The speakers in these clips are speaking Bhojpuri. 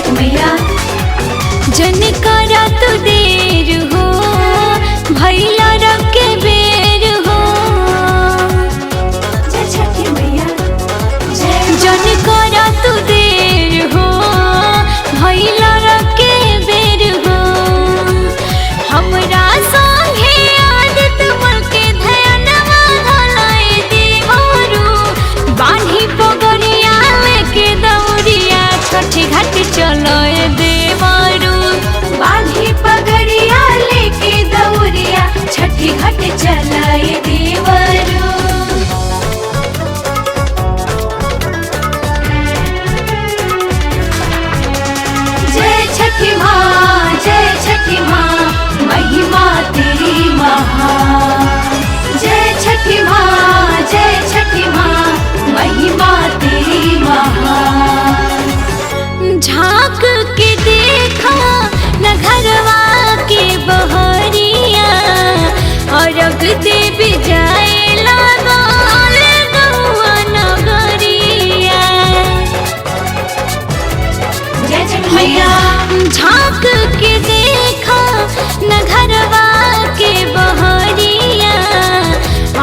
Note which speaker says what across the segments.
Speaker 1: छठी मैया।
Speaker 2: जन करा तू देर हो भैला रब के बेर हो।
Speaker 1: जय छठी मैया जय।
Speaker 2: जन करा तू देर हो भैला रब के बेर हो। हमरा संगे आदित मन के ध्यानवा धलाए देवरू। बान्ही पगड़िया लेके दौड़िया छठी घाट चलोए देवरू।
Speaker 1: बांधी पगड़िया लेके दौड़िया छठी घाट चलाए देवरू। जय छठी माँ जय छठी माँ महिमा तेरी महान। जय छठी माँ जय छठी माँ महिमा तेरी महान।
Speaker 2: झांक के देखा न घरवा के बहरिया अरग देव जाए लागल गौआ नगरिया।
Speaker 1: जय छठी मैया
Speaker 2: झांक के देखा न घरवा के बहरिया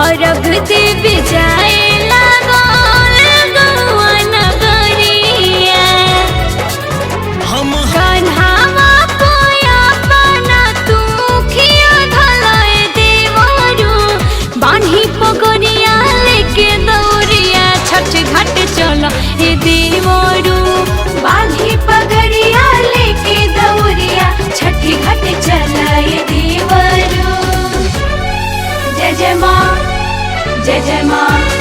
Speaker 2: अरग देव जाए लागल गौआ नगरिया। कन्हावा कोया पाना तू खिया धलाए देवरू। बान्ही पगड़िया लेके दौड़िया छठ घाट चलो हे देवरू।
Speaker 1: बांधी पगड़िया लेके दौड़िया छठी घाट चलाए देवरू। जय जय माँ जय जय माँ।